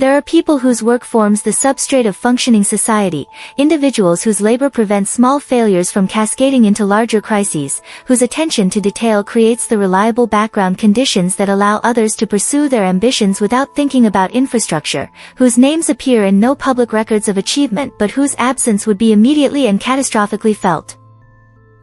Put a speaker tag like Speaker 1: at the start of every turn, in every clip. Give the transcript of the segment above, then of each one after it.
Speaker 1: There are people whose work forms the substrate of functioning society, individuals whose labor prevents small failures from cascading into larger crises, whose attention to detail creates the reliable background conditions that allow others to pursue their ambitions without thinking about infrastructure, whose names appear in no public records of achievement but whose absence would be immediately and catastrophically felt.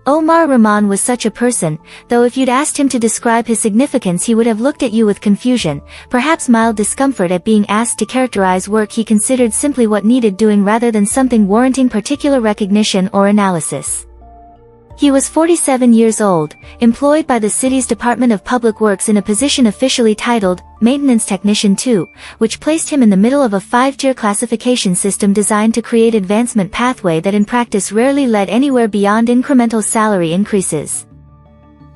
Speaker 1: Omar Rahman was such a person, though if you'd asked him to describe his significance he would have looked at you with confusion, perhaps mild discomfort at being asked to characterize work he considered simply what needed doing rather than something warranting particular recognition or analysis. He was 47 years old, employed by the city's Department of Public Works in a position officially titled Maintenance Technician 2, which placed him in the middle of a 5-tier classification system designed to create advancement pathway that in practice rarely led anywhere beyond incremental salary increases.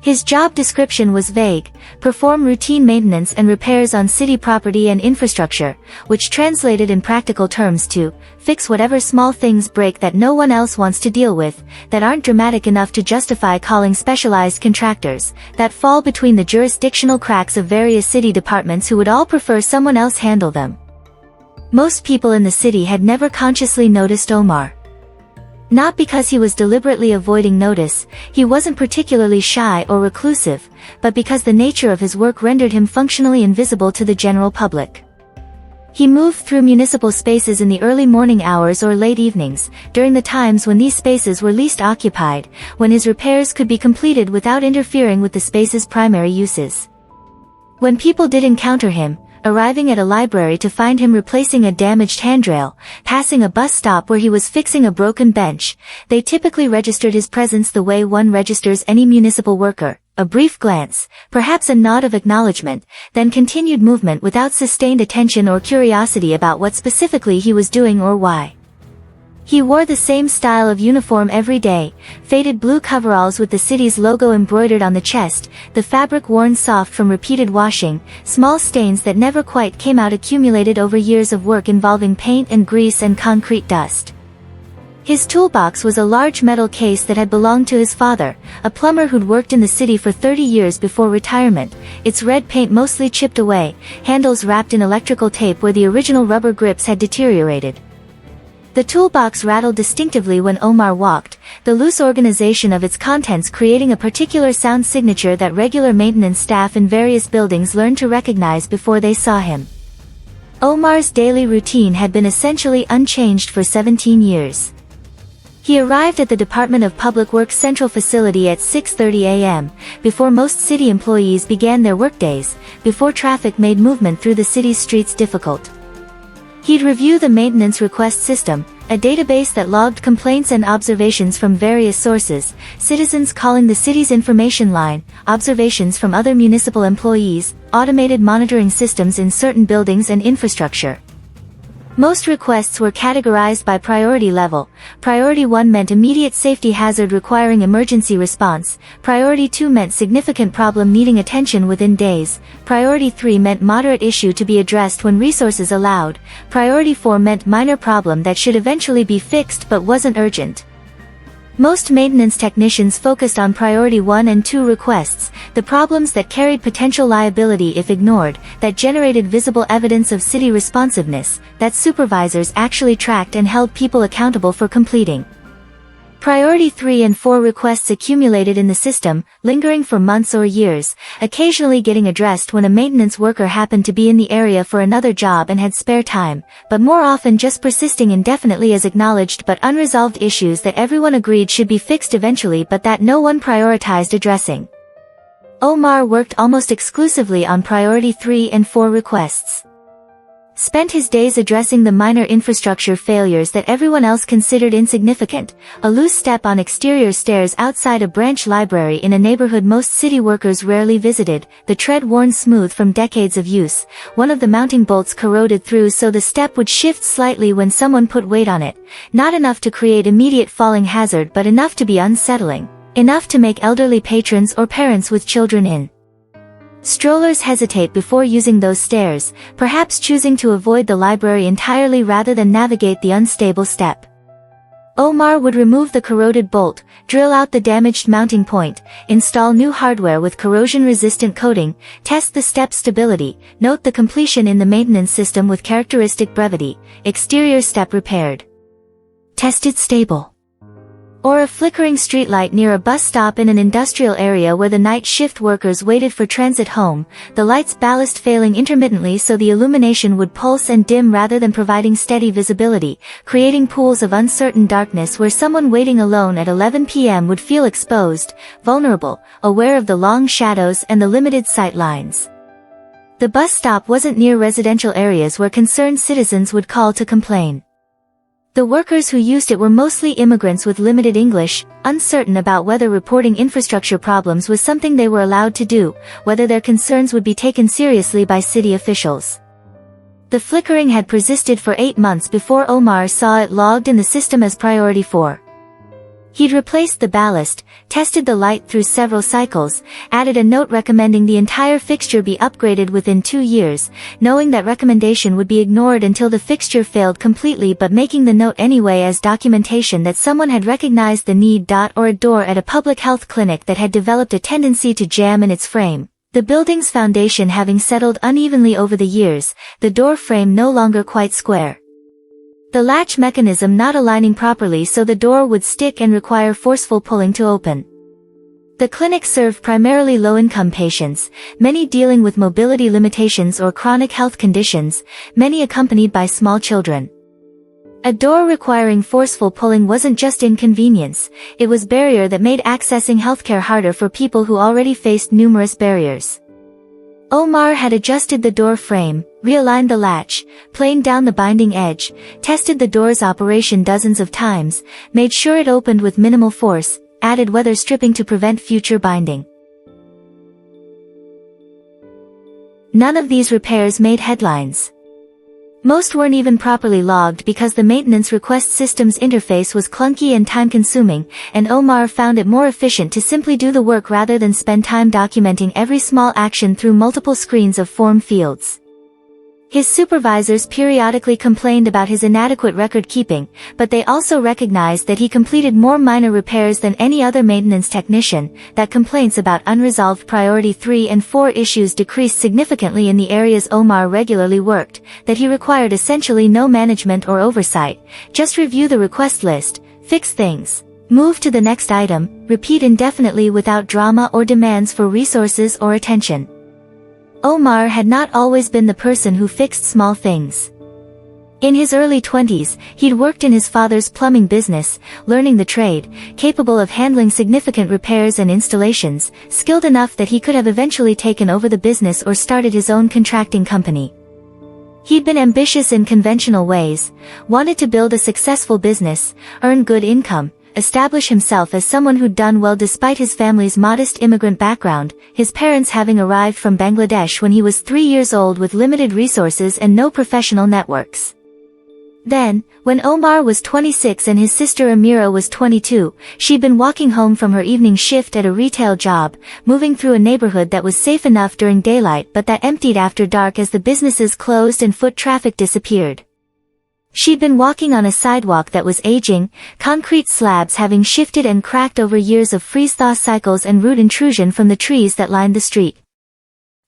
Speaker 1: His job description was vague: perform routine maintenance and repairs on city property and infrastructure, which translated in practical terms to fix whatever small things break that no one else wants to deal with, that aren't dramatic enough to justify calling specialized contractors, that fall between the jurisdictional cracks of various city departments who would all prefer someone else handle them. Most people in the city had never consciously noticed Omar. Not because he was deliberately avoiding notice, he wasn't particularly shy or reclusive, but because the nature of his work rendered him functionally invisible to the general public. He moved through municipal spaces in the early morning hours or late evenings, during the times when these spaces were least occupied, when his repairs could be completed without interfering with the space's primary uses. When people did encounter him, arriving at a library to find him replacing a damaged handrail, passing a bus stop where he was fixing a broken bench, they typically registered his presence the way one registers any municipal worker: a brief glance, perhaps a nod of acknowledgement, then continued movement without sustained attention or curiosity about what specifically he was doing or why. He wore the same style of uniform every day: faded blue coveralls with the city's logo embroidered on the chest, the fabric worn soft from repeated washing, small stains that never quite came out accumulated over years of work involving paint and grease and concrete dust. His toolbox was a large metal case that had belonged to his father, a plumber who'd worked in the city for 30 years before retirement, its red paint mostly chipped away, handles wrapped in electrical tape where the original rubber grips had deteriorated. The toolbox rattled distinctively when Omar walked, the loose organization of its contents creating a particular sound signature that regular maintenance staff in various buildings learned to recognize before they saw him. Omar's daily routine had been essentially unchanged for 17 years. He arrived at the Department of Public Works Central Facility at 6:30 a.m., before most city employees began their workdays, before traffic made movement through the city's streets difficult. He'd review the maintenance request system, a database that logged complaints and observations from various sources: citizens calling the city's information line, observations from other municipal employees, automated monitoring systems in certain buildings and infrastructure. Most requests were categorized by priority level. Priority 1 meant immediate safety hazard requiring emergency response. Priority 2 meant significant problem needing attention within days. Priority 3 meant moderate issue to be addressed when resources allowed. Priority 4 meant minor problem that should eventually be fixed but wasn't urgent. Most maintenance technicians focused on priority 1 and 2 requests, the problems that carried potential liability if ignored, that generated visible evidence of city responsiveness, that supervisors actually tracked and held people accountable for completing. Priority 3 and 4 requests accumulated in the system, lingering for months or years, occasionally getting addressed when a maintenance worker happened to be in the area for another job and had spare time, but more often just persisting indefinitely as acknowledged but unresolved issues that everyone agreed should be fixed eventually but that no one prioritized addressing. Omar worked almost exclusively on priority 3 and 4 requests. Spent his days addressing the minor infrastructure failures that everyone else considered insignificant: a loose step on exterior stairs outside a branch library in a neighborhood most city workers rarely visited, the tread worn smooth from decades of use, one of the mounting bolts corroded through so the step would shift slightly when someone put weight on it, not enough to create immediate falling hazard but enough to be unsettling, enough to make elderly patrons or parents with children in strollers hesitate before using those stairs, perhaps choosing to avoid the library entirely rather than navigate the unstable step. Omar would remove the corroded bolt, drill out the damaged mounting point, install new hardware with corrosion-resistant coating, test the step stability, note the completion in the maintenance system with characteristic brevity, exterior step repaired. Tested stable. Or a flickering streetlight near a bus stop in an industrial area where the night shift workers waited for transit home, the light's ballast failing intermittently so the illumination would pulse and dim rather than providing steady visibility, creating pools of uncertain darkness where someone waiting alone at 11 p.m. would feel exposed, vulnerable, aware of the long shadows and the limited sight lines. The bus stop wasn't near residential areas where concerned citizens would call to complain. The workers who used it were mostly immigrants with limited English, uncertain about whether reporting infrastructure problems was something they were allowed to do, whether their concerns would be taken seriously by city officials. The flickering had persisted for 8 months before Omar saw it logged in the system as priority 4. He'd replaced the ballast, tested the light through several cycles, added a note recommending the entire fixture be upgraded within 2 years, knowing that recommendation would be ignored until the fixture failed completely, but making the note anyway as documentation that someone had recognized the need. Or a door at a public health clinic that had developed a tendency to jam in its frame. The building's foundation having settled unevenly over the years, the door frame no longer quite square. The latch mechanism not aligning properly so the door would stick and require forceful pulling to open. The clinic served primarily low-income patients, many dealing with mobility limitations or chronic health conditions, many accompanied by small children. A door requiring forceful pulling wasn't just inconvenience, it was barrier that made accessing healthcare harder for people who already faced numerous barriers. Omar had adjusted the door frame, realigned the latch, planed down the binding edge, tested the door's operation dozens of times, made sure it opened with minimal force, added weather stripping to prevent future binding. None of these repairs made headlines. Most weren't even properly logged because the maintenance request system's interface was clunky and time-consuming, and Omar found it more efficient to simply do the work rather than spend time documenting every small action through multiple screens of form fields. His supervisors periodically complained about his inadequate record-keeping, but they also recognized that he completed more minor repairs than any other maintenance technician, that complaints about unresolved priority 3 and 4 issues decreased significantly in the areas Omar regularly worked, that he required essentially no management or oversight, just review the request list, fix things, move to the next item, repeat indefinitely without drama or demands for resources or attention. Omar had not always been the person who fixed small things. In his early 20s, he'd worked in his father's plumbing business, learning the trade, capable of handling significant repairs and installations, skilled enough that he could have eventually taken over the business or started his own contracting company. He'd been ambitious in conventional ways, wanted to build a successful business, earn good income, establish himself as someone who'd done well despite his family's modest immigrant background, his parents having arrived from Bangladesh when he was 3 years old with limited resources and no professional networks. Then, when Omar was 26 and his sister Amira was 22, she'd been walking home from her evening shift at a retail job, moving through a neighborhood that was safe enough during daylight but that emptied after dark as the businesses closed and foot traffic disappeared. She'd been walking on a sidewalk that was aging, concrete slabs having shifted and cracked over years of freeze-thaw cycles and root intrusion from the trees that lined the street.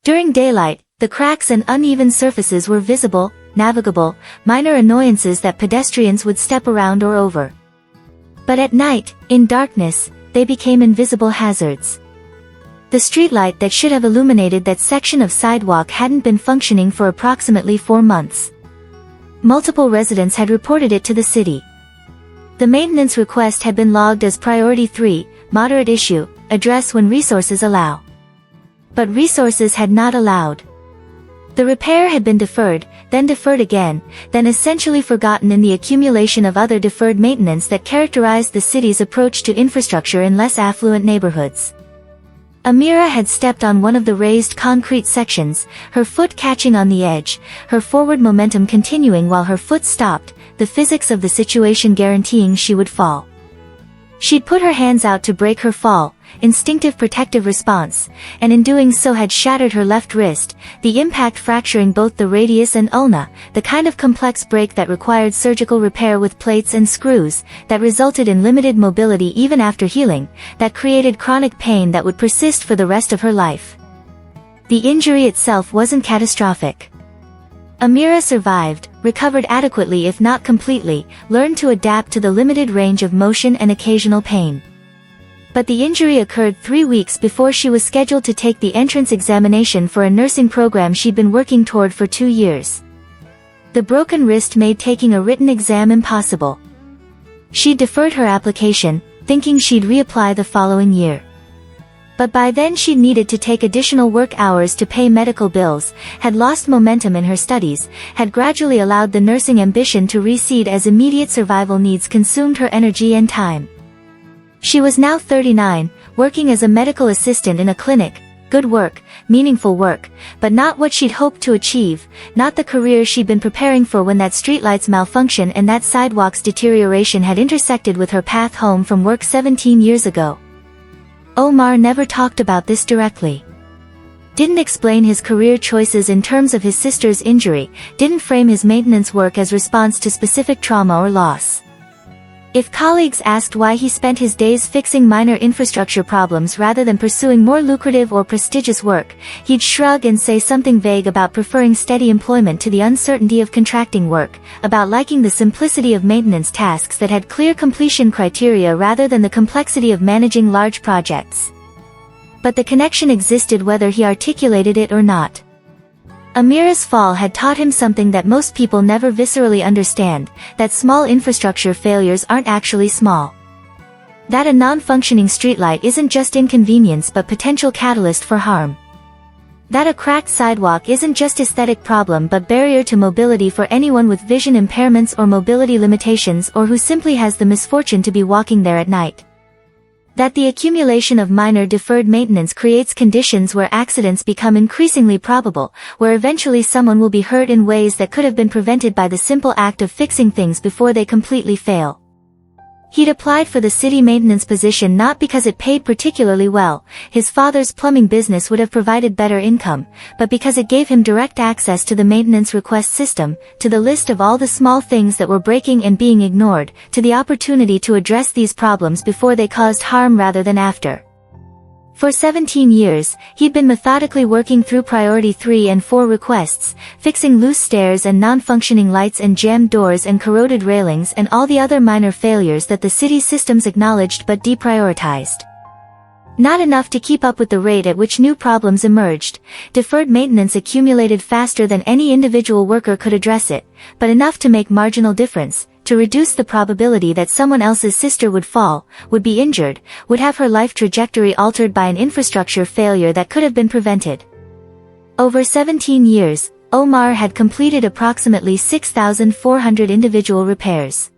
Speaker 1: During daylight, the cracks and uneven surfaces were visible, navigable, minor annoyances that pedestrians would step around or over. But at night, in darkness, they became invisible hazards. The streetlight that should have illuminated that section of sidewalk hadn't been functioning for approximately 4 months. Multiple residents had reported it to the city. The maintenance request had been logged as priority 3, moderate issue, address when resources allow. But resources had not allowed. The repair had been deferred again, then essentially forgotten in the accumulation of other deferred maintenance that characterized the city's approach to infrastructure in less affluent neighborhoods. Amira had stepped on one of the raised concrete sections, her foot catching on the edge, her forward momentum continuing while her foot stopped, the physics of the situation guaranteeing she would fall. She'd put her hands out to break her fall, instinctive protective response, and in doing so had shattered her left wrist, the impact fracturing both the radius and ulna, the kind of complex break that required surgical repair with plates and screws, that resulted in limited mobility even after healing, that created chronic pain that would persist for the rest of her life. The injury itself wasn't catastrophic. Amira survived, recovered adequately if not completely, learned to adapt to the limited range of motion and occasional pain. But the injury occurred 3 weeks before she was scheduled to take the entrance examination for a nursing program she'd been working toward for 2 years. The broken wrist made taking a written exam impossible. She deferred her application, thinking she'd reapply the following year. But by then she'd needed to take additional work hours to pay medical bills, had lost momentum in her studies, had gradually allowed the nursing ambition to recede as immediate survival needs consumed her energy and time. She was now 39, working as a medical assistant in a clinic, good work, meaningful work, but not what she'd hoped to achieve, not the career she'd been preparing for when that streetlight's malfunction and that sidewalk's deterioration had intersected with her path home from work 17 years ago. Omar never talked about this directly. Didn't explain his career choices in terms of his sister's injury, didn't frame his maintenance work as response to specific trauma or loss. If colleagues asked why he spent his days fixing minor infrastructure problems rather than pursuing more lucrative or prestigious work, he'd shrug and say something vague about preferring steady employment to the uncertainty of contracting work, about liking the simplicity of maintenance tasks that had clear completion criteria rather than the complexity of managing large projects. But the connection existed whether he articulated it or not. Amira's fall had taught him something that most people never viscerally understand, that small infrastructure failures aren't actually small. That a non-functioning streetlight isn't just inconvenience but potential catalyst for harm. That a cracked sidewalk isn't just aesthetic problem but barrier to mobility for anyone with vision impairments or mobility limitations or who simply has the misfortune to be walking there at night. That the accumulation of minor deferred maintenance creates conditions where accidents become increasingly probable, where eventually someone will be hurt in ways that could have been prevented by the simple act of fixing things before they completely fail. He'd applied for the city maintenance position not because it paid particularly well, his father's plumbing business would have provided better income, but because it gave him direct access to the maintenance request system, to the list of all the small things that were breaking and being ignored, to the opportunity to address these problems before they caused harm rather than after. For 17 years, he'd been methodically working through priority 3 and 4 requests, fixing loose stairs and non-functioning lights and jammed doors and corroded railings and all the other minor failures that the city's systems acknowledged but deprioritized. Not enough to keep up with the rate at which new problems emerged, deferred maintenance accumulated faster than any individual worker could address it, but enough to make marginal difference, to reduce the probability that someone else's sister would fall, would be injured, would have her life trajectory altered by an infrastructure failure that could have been prevented. Over 17 years, Omar had completed approximately 6,400 individual repairs.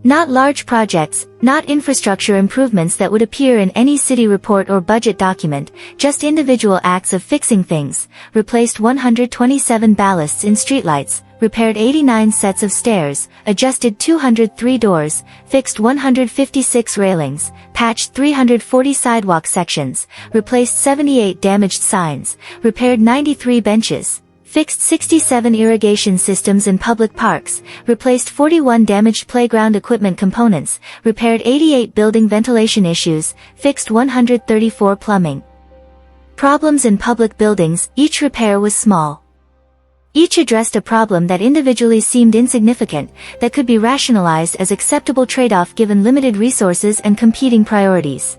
Speaker 1: Not large projects, not infrastructure improvements that would appear in any city report or budget document, just individual acts of fixing things, replaced 127 ballasts in streetlights, repaired 89 sets of stairs, adjusted 203 doors, fixed 156 railings, patched 340 sidewalk sections, replaced 78 damaged signs, repaired 93 benches, fixed 67 irrigation systems in public parks, replaced 41 damaged playground equipment components, repaired 88 building ventilation issues, fixed 134 plumbing problems in public buildings. Each repair was small. Each addressed a problem that individually seemed insignificant, that could be rationalized as acceptable trade-off given limited resources and competing priorities.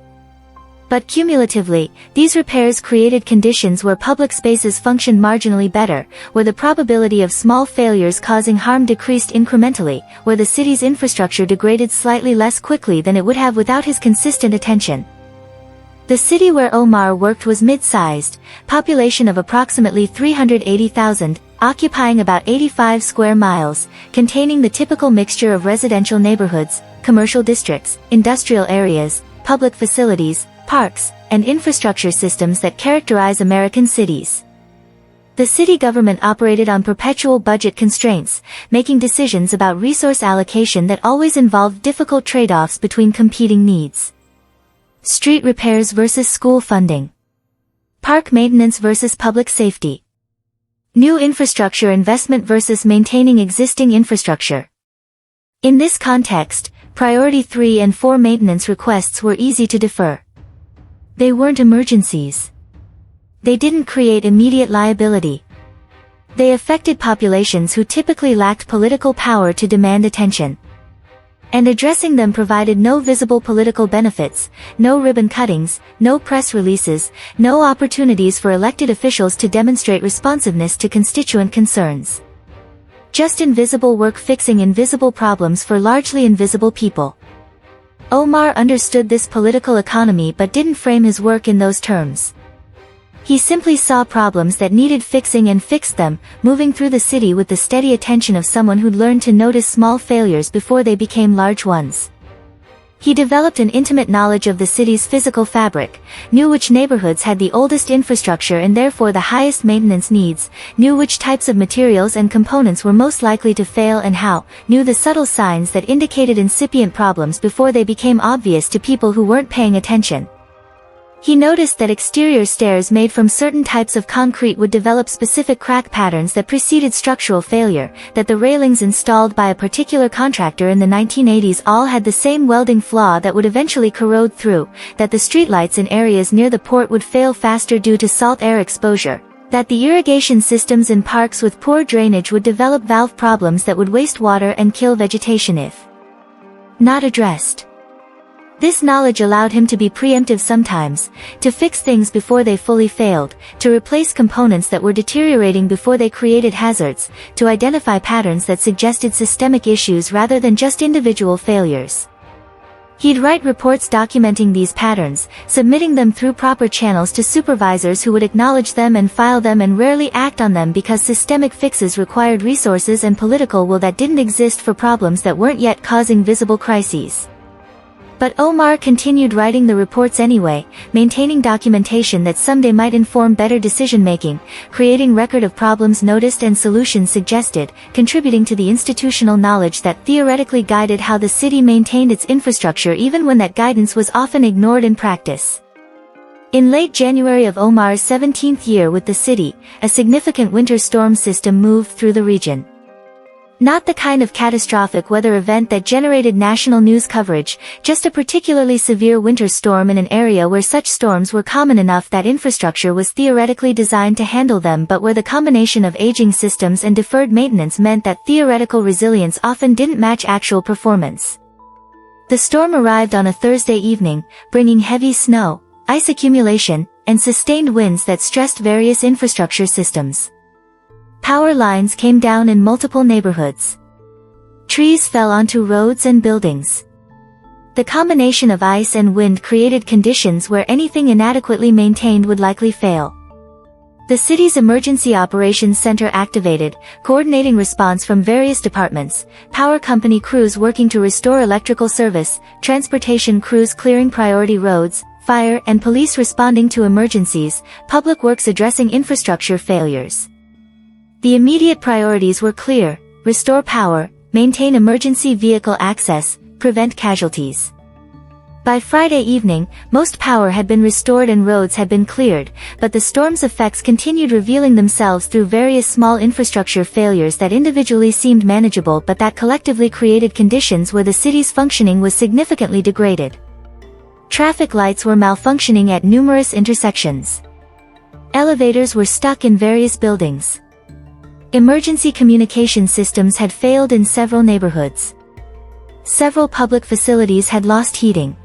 Speaker 1: But cumulatively, these repairs created conditions where public spaces functioned marginally better, where the probability of small failures causing harm decreased incrementally, where the city's infrastructure degraded slightly less quickly than it would have without his consistent attention. The city where Omar worked was mid-sized, population of approximately 380,000, occupying about 85 square miles, containing the typical mixture of residential neighborhoods, commercial districts, industrial areas, public facilities, parks, and infrastructure systems that characterize American cities. The city government operated on perpetual budget constraints, making decisions about resource allocation that always involved difficult trade-offs between competing needs. Street repairs versus school funding. Park maintenance versus public safety. New infrastructure investment versus maintaining existing infrastructure. In this context, priority 3 and 4 maintenance requests were easy to defer. They weren't emergencies. They didn't create immediate liability. They affected populations who typically lacked political power to demand attention. And addressing them provided no visible political benefits, no ribbon cuttings, no press releases, no opportunities for elected officials to demonstrate responsiveness to constituent concerns. Just invisible work fixing invisible problems for largely invisible people. Omar understood this political economy but didn't frame his work in those terms. He simply saw problems that needed fixing and fixed them, moving through the city with the steady attention of someone who'd learned to notice small failures before they became large ones. He developed an intimate knowledge of the city's physical fabric, knew which neighborhoods had the oldest infrastructure and therefore the highest maintenance needs, knew which types of materials and components were most likely to fail and how, knew the subtle signs that indicated incipient problems before they became obvious to people who weren't paying attention. He noticed that exterior stairs made from certain types of concrete would develop specific crack patterns that preceded structural failure, that the railings installed by a particular contractor in the 1980s all had the same welding flaw that would eventually corrode through, that the streetlights in areas near the port would fail faster due to salt air exposure, that the irrigation systems in parks with poor drainage would develop valve problems that would waste water and kill vegetation if not addressed. This knowledge allowed him to be preemptive sometimes, to fix things before they fully failed, to replace components that were deteriorating before they created hazards, to identify patterns that suggested systemic issues rather than just individual failures. He'd write reports documenting these patterns, submitting them through proper channels to supervisors who would acknowledge them and file them and rarely act on them because systemic fixes required resources and political will that didn't exist for problems that weren't yet causing visible crises. But Omar continued writing the reports anyway, maintaining documentation that someday might inform better decision-making, creating record of problems noticed and solutions suggested, contributing to the institutional knowledge that theoretically guided how the city maintained its infrastructure even when that guidance was often ignored in practice. In late January of Omar's 17th year with the city, a significant winter storm system moved through the region. Not the kind of catastrophic weather event that generated national news coverage, just a particularly severe winter storm in an area where such storms were common enough that infrastructure was theoretically designed to handle them but where the combination of aging systems and deferred maintenance meant that theoretical resilience often didn't match actual performance. The storm arrived on a Thursday evening, bringing heavy snow, ice accumulation, and sustained winds that stressed various infrastructure systems. Power lines came down in multiple neighborhoods. Trees fell onto roads and buildings. The combination of ice and wind created conditions where anything inadequately maintained would likely fail. The city's Emergency Operations Center activated, coordinating response from various departments, power company crews working to restore electrical service, transportation crews clearing priority roads, fire and police responding to emergencies, public works addressing infrastructure failures. The immediate priorities were clear: restore power, maintain emergency vehicle access, prevent casualties. By Friday evening, most power had been restored and roads had been cleared, but the storm's effects continued revealing themselves through various small infrastructure failures that individually seemed manageable but that collectively created conditions where the city's functioning was significantly degraded. Traffic lights were malfunctioning at numerous intersections. Elevators were stuck in various buildings. Emergency communication systems had failed in several neighborhoods. Several public facilities had lost heating.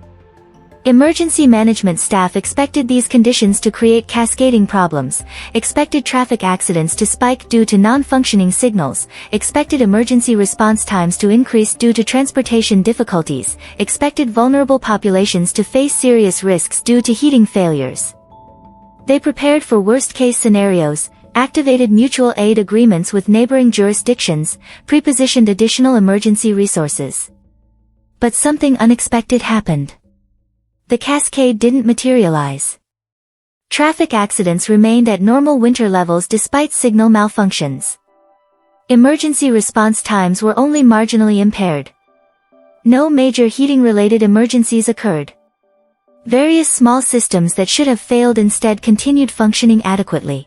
Speaker 1: Emergency management staff expected these conditions to create cascading problems, expected traffic accidents to spike due to non-functioning signals, expected emergency response times to increase due to transportation difficulties, expected vulnerable populations to face serious risks due to heating failures. They prepared for worst-case scenarios, activated mutual aid agreements with neighboring jurisdictions, prepositioned additional emergency resources. But something unexpected happened. The cascade didn't materialize. Traffic accidents remained at normal winter levels despite signal malfunctions. Emergency response times were only marginally impaired. No major heating-related emergencies occurred. Various small systems that should have failed instead continued functioning adequately.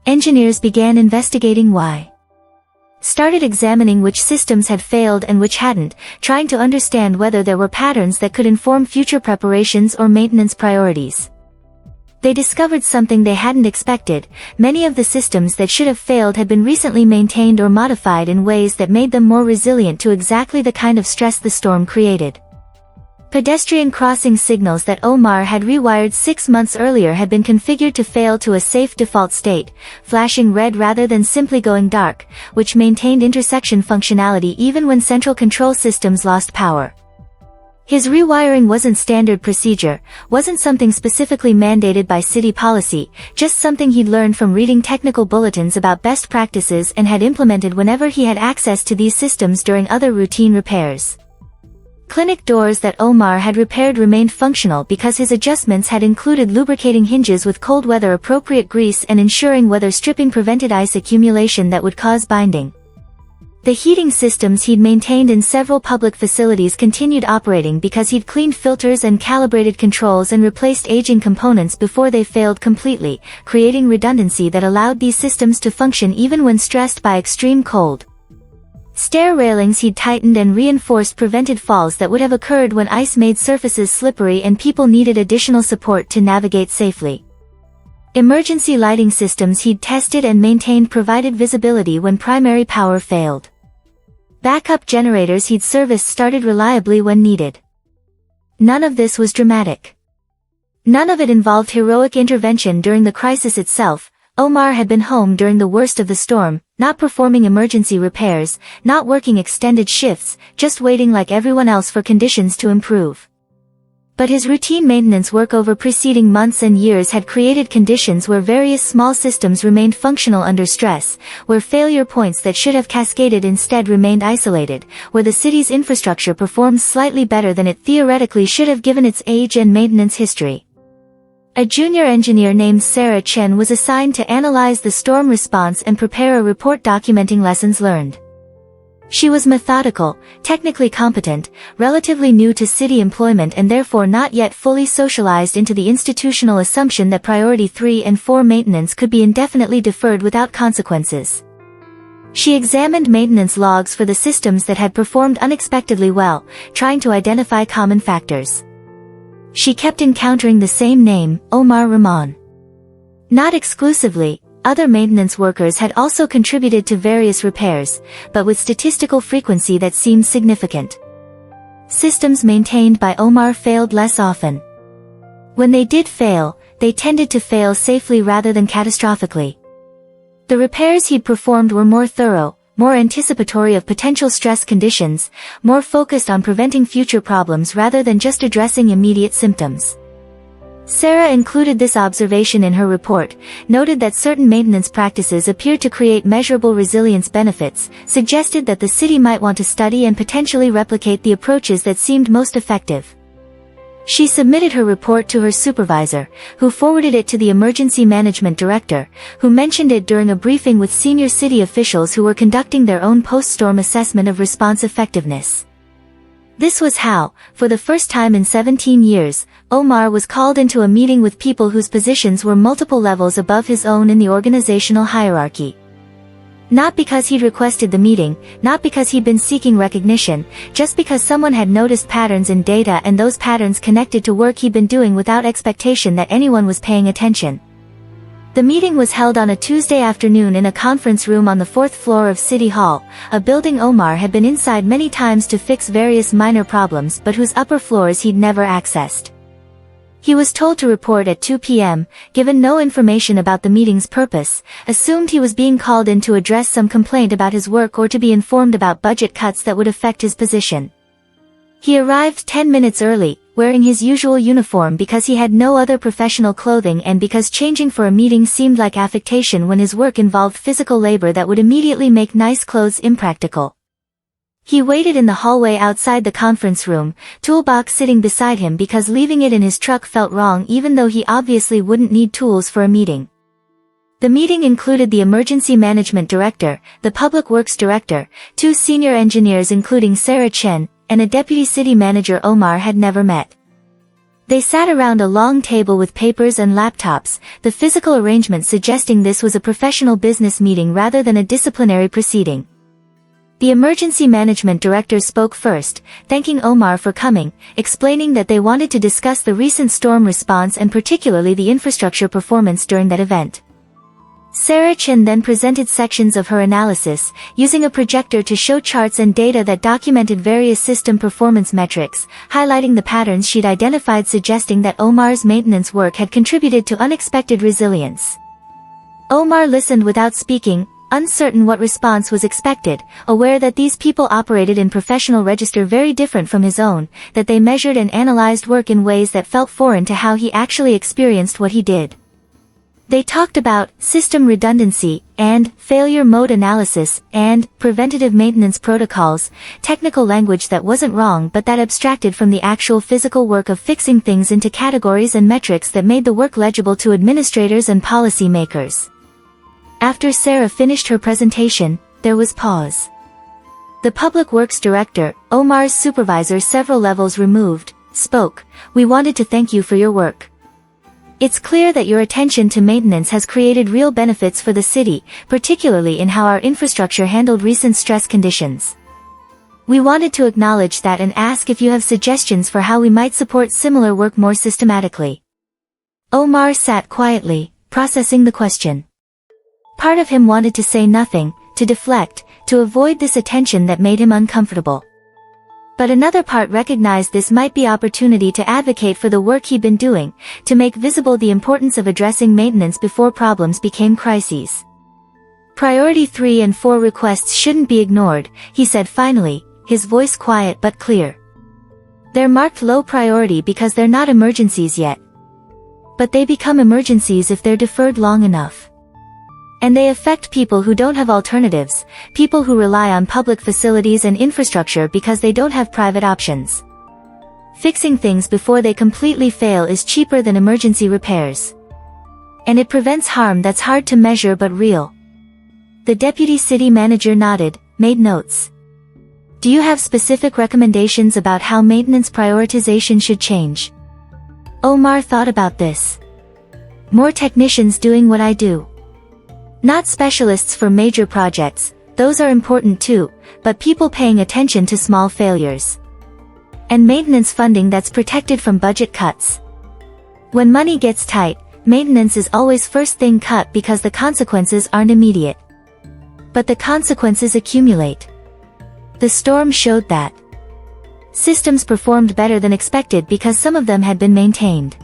Speaker 1: Engineers began investigating why. Started examining which systems had failed and which hadn't, trying to understand whether there were patterns that could inform future preparations or maintenance priorities. They discovered something they hadn't expected: many of the systems that should have failed had been recently maintained or modified in ways that made them more resilient to exactly the kind of stress the storm created. Pedestrian crossing signals that Omar had rewired 6 months earlier had been configured to fail to a safe default state, flashing red rather than simply going dark, which maintained intersection functionality even when central control systems lost power. His rewiring wasn't standard procedure, wasn't something specifically mandated by city policy, just something he'd learned from reading technical bulletins about best practices and had implemented whenever he had access to these systems during other routine repairs. Clinic doors that Omar had repaired remained functional because his adjustments had included lubricating hinges with cold weather appropriate grease and ensuring weather stripping prevented ice accumulation that would cause binding. The heating systems he'd maintained in several public facilities continued operating because he'd cleaned filters and calibrated controls and replaced aging components before they failed completely, creating redundancy that allowed these systems to function even when stressed by extreme cold. Stair railings he'd tightened and reinforced prevented falls that would have occurred when ice made surfaces slippery and people needed additional support to navigate safely. Emergency lighting systems he'd tested and maintained provided visibility when primary power failed. Backup generators he'd serviced started reliably when needed. None of this was dramatic. None of it involved heroic intervention during the crisis itself. Omar had been home during the worst of the storm, not performing emergency repairs, not working extended shifts, just waiting like everyone else for conditions to improve. But his routine maintenance work over preceding months and years had created conditions where various small systems remained functional under stress, where failure points that should have cascaded instead remained isolated, where the city's infrastructure performed slightly better than it theoretically should have given its age and maintenance history. A junior engineer named Sarah Chen was assigned to analyze the storm response and prepare a report documenting lessons learned. She was methodical, technically competent, relatively new to city employment and therefore not yet fully socialized into the institutional assumption that priority 3 and 4 maintenance could be indefinitely deferred without consequences. She examined maintenance logs for the systems that had performed unexpectedly well, trying to identify common factors. She kept encountering the same name, Omar Rahman. Not exclusively, other maintenance workers had also contributed to various repairs, but with statistical frequency that seemed significant. Systems maintained by Omar failed less often. When they did fail, they tended to fail safely rather than catastrophically. The repairs he'd performed were more thorough, more anticipatory of potential stress conditions, more focused on preventing future problems rather than just addressing immediate symptoms. Sarah included this observation in her report, noted that certain maintenance practices appeared to create measurable resilience benefits, suggested that the city might want to study and potentially replicate the approaches that seemed most effective. She submitted her report to her supervisor, who forwarded it to the emergency management director, who mentioned it during a briefing with senior city officials who were conducting their own post-storm assessment of response effectiveness. This was how, for the first time in 17 years, Omar was called into a meeting with people whose positions were multiple levels above his own in the organizational hierarchy. Not because he'd requested the meeting, not because he'd been seeking recognition, just because someone had noticed patterns in data and those patterns connected to work he'd been doing without expectation that anyone was paying attention. The meeting was held on a Tuesday afternoon in a conference room on the 4th floor of City Hall, a building Omar had been inside many times to fix various minor problems but whose upper floors he'd never accessed. He was told to report at 2 p.m., given no information about the meeting's purpose, assumed he was being called in to address some complaint about his work or to be informed about budget cuts that would affect his position. He arrived 10 minutes early, wearing his usual uniform because he had no other professional clothing and because changing for a meeting seemed like affectation when his work involved physical labor that would immediately make nice clothes impractical. He waited in the hallway outside the conference room, toolbox sitting beside him because leaving it in his truck felt wrong even though he obviously wouldn't need tools for a meeting. The meeting included the emergency management director, the public works director, 2 senior engineers including Sarah Chen, and a deputy city manager Omar had never met. They sat around a long table with papers and laptops, the physical arrangement suggesting this was a professional business meeting rather than a disciplinary proceeding. The emergency management director spoke first, thanking Omar for coming, explaining that they wanted to discuss the recent storm response and particularly the infrastructure performance during that event. Sarah Chen then presented sections of her analysis, using a projector to show charts and data that documented various system performance metrics, highlighting the patterns she'd identified suggesting that Omar's maintenance work had contributed to unexpected resilience. Omar listened without speaking, uncertain what response was expected, aware that these people operated in professional register very different from his own, that they measured and analyzed work in ways that felt foreign to how he actually experienced what he did. They talked about system redundancy, and failure mode analysis, and preventative maintenance protocols, technical language that wasn't wrong but that abstracted from the actual physical work of fixing things into categories and metrics that made the work legible to administrators and policy makers. After Sarah finished her presentation, there was pause. The Public Works Director, Omar's supervisor several levels removed, spoke. "We wanted to thank you for your work. It's clear that your attention to maintenance has created real benefits for the city, particularly in how our infrastructure handled recent stress conditions. We wanted to acknowledge that and ask if you have suggestions for how we might support similar work more systematically." Omar sat quietly, processing the question. Part of him wanted to say nothing, to deflect, to avoid this attention that made him uncomfortable. But another part recognized this might be opportunity to advocate for the work he'd been doing, to make visible the importance of addressing maintenance before problems became crises. "Priority 3 and 4 requests shouldn't be ignored," he said finally, his voice quiet but clear. "They're marked low priority because they're not emergencies yet. But they become emergencies if they're deferred long enough. And they affect people who don't have alternatives, people who rely on public facilities and infrastructure because they don't have private options. Fixing things before they completely fail is cheaper than emergency repairs. And it prevents harm that's hard to measure but real." The deputy city manager nodded, made notes. "Do you have specific recommendations about how maintenance prioritization should change?" Omar thought about this. "More technicians doing what I do. Not specialists for major projects, those are important too, but people paying attention to small failures. And maintenance funding that's protected from budget cuts. When money gets tight, maintenance is always first thing cut because the consequences aren't immediate. But the consequences accumulate. The storm showed that. Systems performed better than expected because some of them had been maintained.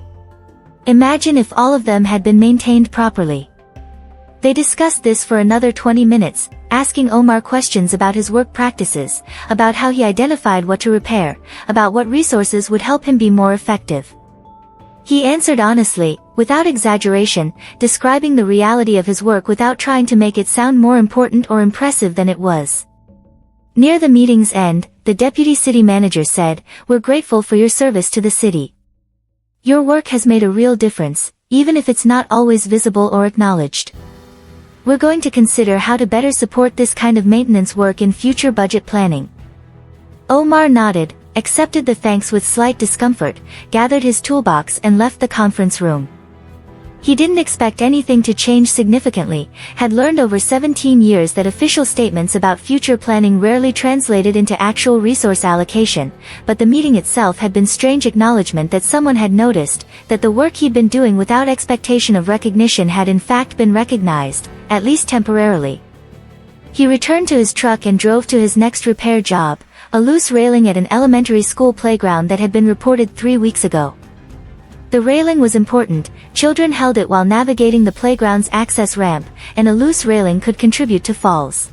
Speaker 1: Imagine if all of them had been maintained properly." They discussed this for another 20 minutes, asking Omar questions about his work practices, about how he identified what to repair, about what resources would help him be more effective. He answered honestly, without exaggeration, describing the reality of his work without trying to make it sound more important or impressive than it was. Near the meeting's end, the deputy city manager said, "We're grateful for your service to the city. Your work has made a real difference, even if it's not always visible or acknowledged. We're going to consider how to better support this kind of maintenance work in future budget planning." Omar nodded, accepted the thanks with slight discomfort, gathered his toolbox and left the conference room. He didn't expect anything to change significantly, had learned over 17 years that official statements about future planning rarely translated into actual resource allocation, but the meeting itself had been strange acknowledgement that someone had noticed, that the work he'd been doing without expectation of recognition had in fact been recognized, at least temporarily. He returned to his truck and drove to his next repair job, a loose railing at an elementary school playground that had been reported 3 weeks ago. The railing was important, children held it while navigating the playground's access ramp, and a loose railing could contribute to falls.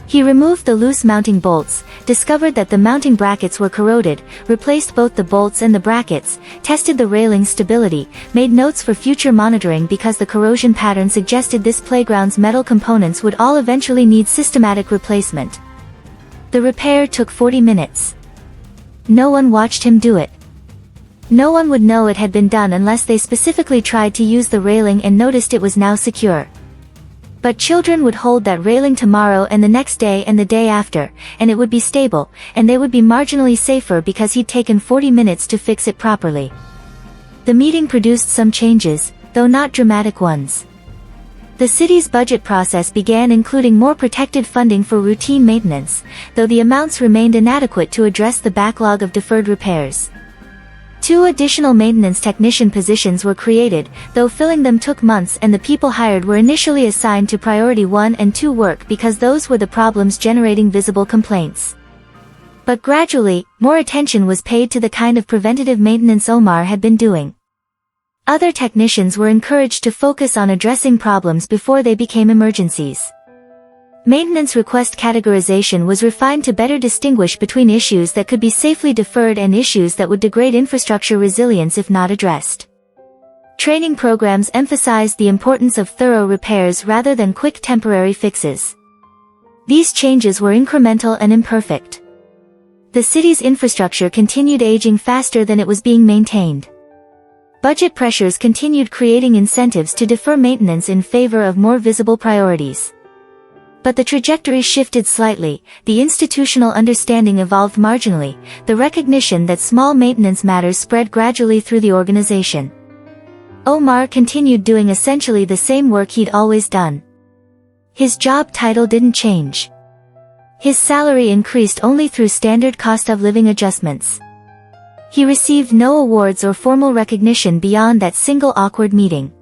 Speaker 1: He removed the loose mounting bolts, discovered that the mounting brackets were corroded, replaced both the bolts and the brackets, tested the railing's stability, made notes for future monitoring because the corrosion pattern suggested this playground's metal components would all eventually need systematic replacement. The repair took 40 minutes. No one watched him do it. No one would know it had been done unless they specifically tried to use the railing and noticed it was now secure. But children would hold that railing tomorrow and the next day and the day after, and it would be stable, and they would be marginally safer because he'd taken 40 minutes to fix it properly. The meeting produced some changes, though not dramatic ones. The city's budget process began including more protected funding for routine maintenance, though the amounts remained inadequate to address the backlog of deferred repairs. 2 additional maintenance technician positions were created, though filling them took months, and the people hired were initially assigned to priority 1 and 2 work because those were the problems generating visible complaints. But gradually, more attention was paid to the kind of preventative maintenance Omar had been doing. Other technicians were encouraged to focus on addressing problems before they became emergencies. Maintenance request categorization was refined to better distinguish between issues that could be safely deferred and issues that would degrade infrastructure resilience if not addressed. Training programs emphasized the importance of thorough repairs rather than quick temporary fixes. These changes were incremental and imperfect. The city's infrastructure continued aging faster than it was being maintained. Budget pressures continued creating incentives to defer maintenance in favor of more visible priorities. But the trajectory shifted slightly, the institutional understanding evolved marginally, the recognition that small maintenance matters spread gradually through the organization. Omar continued doing essentially the same work he'd always done. His job title didn't change. His salary increased only through standard cost of living adjustments. He received no awards or formal recognition beyond that single awkward meeting.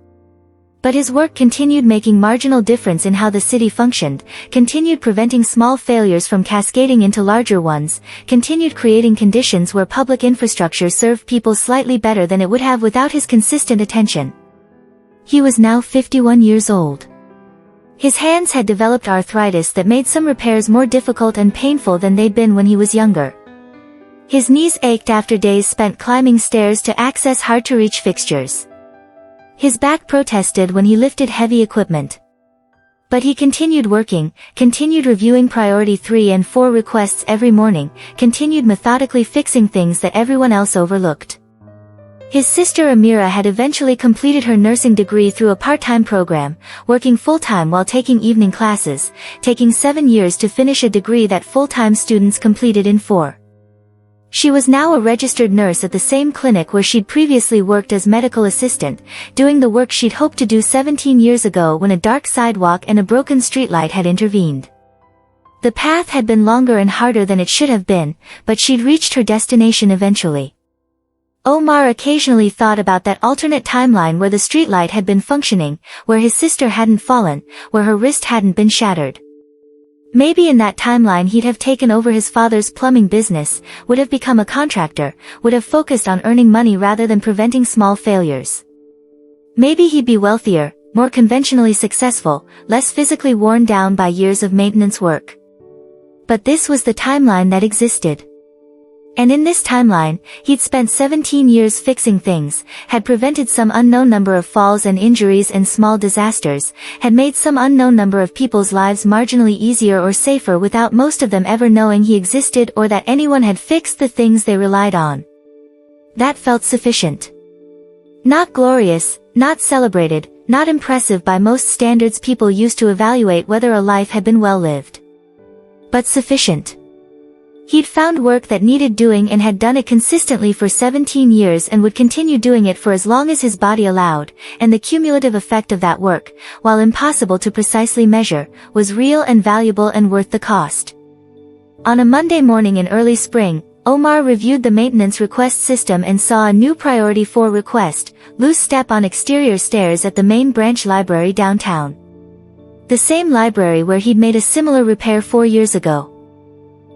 Speaker 1: But his work continued making marginal difference in how the city functioned, continued preventing small failures from cascading into larger ones, continued creating conditions where public infrastructure served people slightly better than it would have without his consistent attention. He was now 51 years old. His hands had developed arthritis that made some repairs more difficult and painful than they'd been when he was younger. His knees ached after days spent climbing stairs to access hard-to-reach fixtures. His back protested when he lifted heavy equipment. But he continued working, continued reviewing priority 3 and 4 requests every morning, continued methodically fixing things that everyone else overlooked. His sister Amira had eventually completed her nursing degree through a part-time program, working full-time while taking evening classes, taking 7 years to finish a degree that full-time students completed in 4. She was now a registered nurse at the same clinic where she'd previously worked as medical assistant, doing the work she'd hoped to do 17 years ago when a dark sidewalk and a broken streetlight had intervened. The path had been longer and harder than it should have been, but she'd reached her destination eventually. Omar occasionally thought about that alternate timeline where the streetlight had been functioning, where his sister hadn't fallen, where her wrist hadn't been shattered. Maybe in that timeline he'd have taken over his father's plumbing business, would have become a contractor, would have focused on earning money rather than preventing small failures. Maybe he'd be wealthier, more conventionally successful, less physically worn down by years of maintenance work. But this was the timeline that existed. And in this timeline, he'd spent 17 years fixing things, had prevented some unknown number of falls and injuries and small disasters, had made some unknown number of people's lives marginally easier or safer without most of them ever knowing he existed or that anyone had fixed the things they relied on. That felt sufficient. Not glorious, not celebrated, not impressive by most standards people used to evaluate whether a life had been well lived. But sufficient. He'd found work that needed doing and had done it consistently for 17 years and would continue doing it for as long as his body allowed, and the cumulative effect of that work, while impossible to precisely measure, was real and valuable and worth the cost. On a Monday morning in early spring, Omar reviewed the maintenance request system and saw a new priority 4 request, loose step on exterior stairs at the main branch library downtown. The same library where he'd made a similar repair 4 years ago.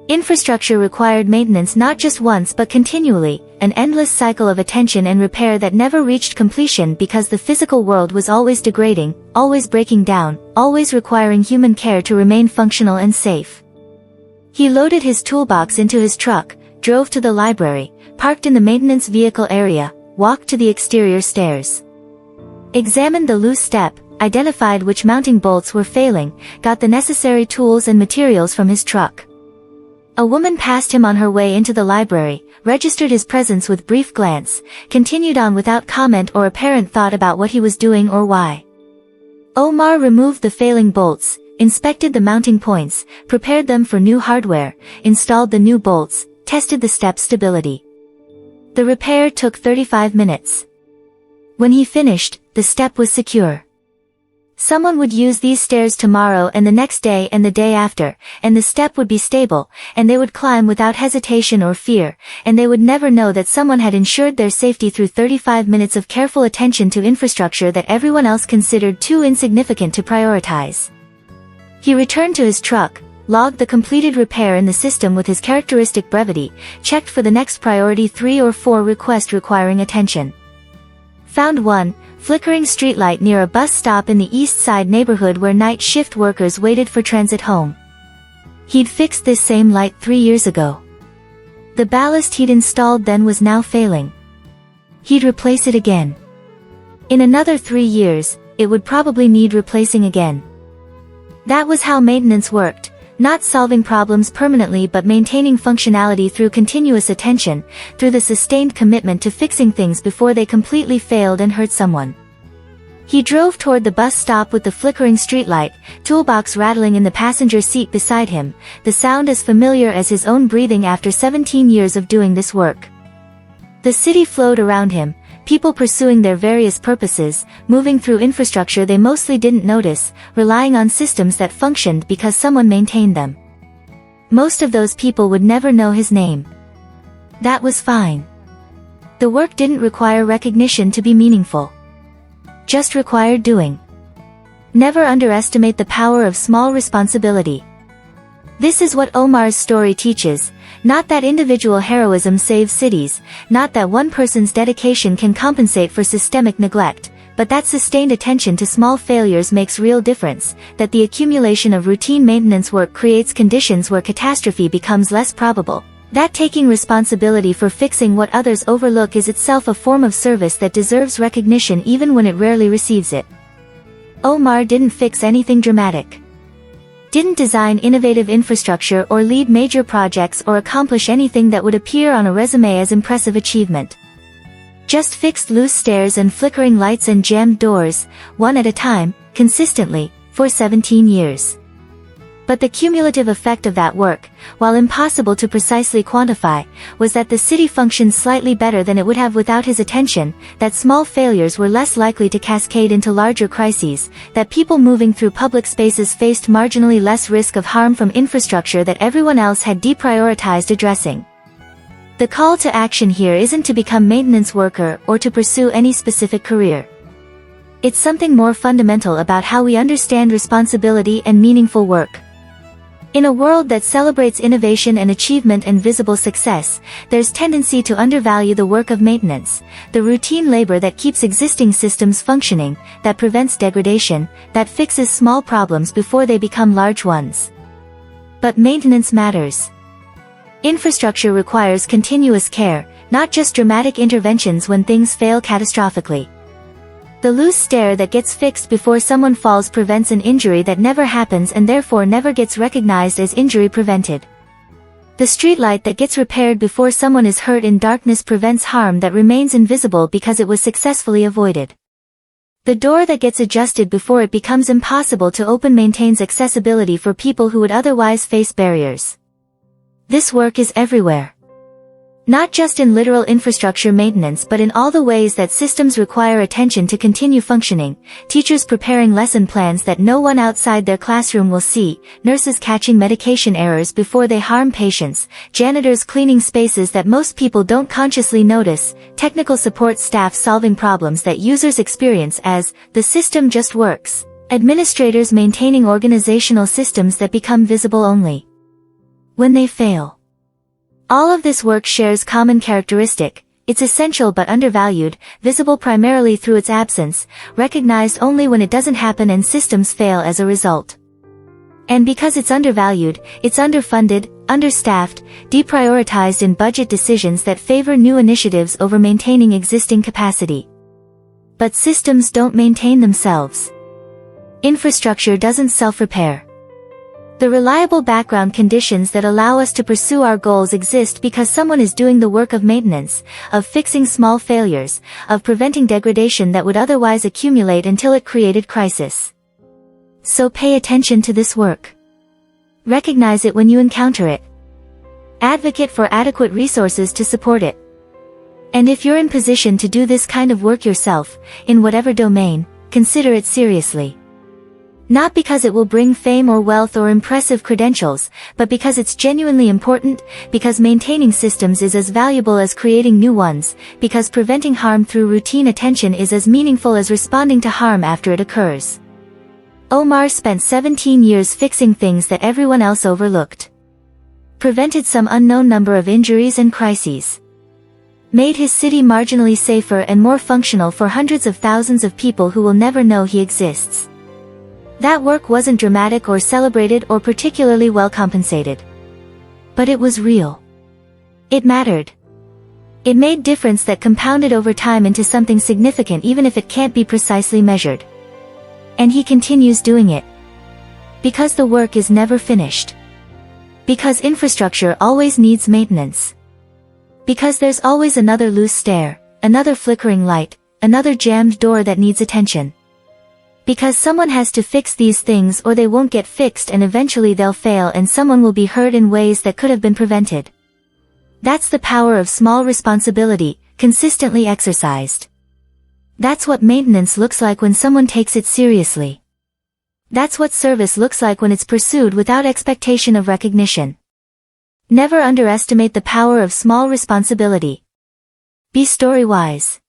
Speaker 1: Infrastructure required maintenance not just once but continually, an endless cycle of attention and repair that never reached completion because the physical world was always degrading, always breaking down, always requiring human care to remain functional and safe. He loaded his toolbox into his truck, drove to the library, parked in the maintenance vehicle area, walked to the exterior stairs. Examined the loose step, identified which mounting bolts were failing, got the necessary tools and materials from his truck. A woman passed him on her way into the library, registered his presence with brief glance, continued on without comment or apparent thought about what he was doing or why. Omar removed the failing bolts, inspected the mounting points, prepared them for new hardware, installed the new bolts, tested the step stability. The repair took 35 minutes. When he finished, the step was secure. Someone would use these stairs tomorrow and the next day and the day after, and the step would be stable, and they would climb without hesitation or fear, and they would never know that someone had ensured their safety through 35 minutes of careful attention to infrastructure that everyone else considered too insignificant to prioritize. He returned to his truck, logged the completed repair in the system with his characteristic brevity, checked for the next priority 3 or 4 request requiring attention. Found one, flickering streetlight near a bus stop in the East Side neighborhood where night shift workers waited for transit home. He'd fixed this same light 3 years ago. The ballast he'd installed then was now failing. He'd replace it again. In another 3 years, it would probably need replacing again. That was how maintenance worked. Not solving problems permanently but maintaining functionality through continuous attention, through the sustained commitment to fixing things before they completely failed and hurt someone. He drove toward the bus stop with the flickering streetlight, toolbox rattling in the passenger seat beside him, the sound as familiar as his own breathing after 17 years of doing this work. The city flowed around him, people pursuing their various purposes, moving through infrastructure they mostly didn't notice, relying on systems that functioned because someone maintained them. Most of those people would never know his name. That was fine. The work didn't require recognition to be meaningful. Just required doing. Never underestimate the power of small responsibility. This is what Omar's story teaches, not that individual heroism saves cities, not that one person's dedication can compensate for systemic neglect, but that sustained attention to small failures makes real difference, that the accumulation of routine maintenance work creates conditions where catastrophe becomes less probable, that taking responsibility for fixing what others overlook is itself a form of service that deserves recognition even when it rarely receives it. Omar didn't fix anything dramatic. Didn't design innovative infrastructure or lead major projects or accomplish anything that would appear on a resume as impressive achievement. Just fixed loose stairs and flickering lights and jammed doors, one at a time, consistently, for 17 years. But the cumulative effect of that work, while impossible to precisely quantify, was that the city functioned slightly better than it would have without his attention, that small failures were less likely to cascade into larger crises, that people moving through public spaces faced marginally less risk of harm from infrastructure that everyone else had deprioritized addressing. The call to action here isn't to become maintenance worker or to pursue any specific career. It's something more fundamental about how we understand responsibility and meaningful work. In a world that celebrates innovation and achievement and visible success, there's tendency to undervalue the work of maintenance, the routine labor that keeps existing systems functioning, that prevents degradation, that fixes small problems before they become large ones. But maintenance matters. Infrastructure requires continuous care, not just dramatic interventions when things fail catastrophically. The loose stair that gets fixed before someone falls prevents an injury that never happens and therefore never gets recognized as injury prevented. The streetlight that gets repaired before someone is hurt in darkness prevents harm that remains invisible because it was successfully avoided. The door that gets adjusted before it becomes impossible to open maintains accessibility for people who would otherwise face barriers. This work is everywhere. Not just in literal infrastructure maintenance but in all the ways that systems require attention to continue functioning, teachers preparing lesson plans that no one outside their classroom will see, nurses catching medication errors before they harm patients, janitors cleaning spaces that most people don't consciously notice, technical support staff solving problems that users experience as, the system just works, administrators maintaining organizational systems that become visible only when they fail. All of this work shares common characteristic: it's essential but undervalued, visible primarily through its absence, recognized only when it doesn't happen and systems fail as a result. And because it's undervalued, it's underfunded, understaffed, deprioritized in budget decisions that favor new initiatives over maintaining existing capacity. But systems don't maintain themselves. Infrastructure doesn't self-repair. The reliable background conditions that allow us to pursue our goals exist because someone is doing the work of maintenance, of fixing small failures, of preventing degradation that would otherwise accumulate until it created crisis. So pay attention to this work. Recognize it when you encounter it. Advocate for adequate resources to support it. And if you're in position to do this kind of work yourself, in whatever domain, consider it seriously. Not because it will bring fame or wealth or impressive credentials, but because it's genuinely important, because maintaining systems is as valuable as creating new ones, because preventing harm through routine attention is as meaningful as responding to harm after it occurs. Omar spent 17 years fixing things that everyone else overlooked. Prevented some unknown number of injuries and crises. Made his city marginally safer and more functional for hundreds of thousands of people who will never know he exists. That work wasn't dramatic or celebrated or particularly well compensated. But it was real. It mattered. It made difference that compounded over time into something significant even if it can't be precisely measured. And he continues doing it. Because the work is never finished. Because infrastructure always needs maintenance. Because there's always another loose stair, another flickering light, another jammed door that needs attention. Because someone has to fix these things or they won't get fixed and eventually they'll fail and someone will be hurt in ways that could have been prevented. That's the power of small responsibility, consistently exercised. That's what maintenance looks like when someone takes it seriously. That's what service looks like when it's pursued without expectation of recognition. Never underestimate the power of small responsibility. Be StoryWise.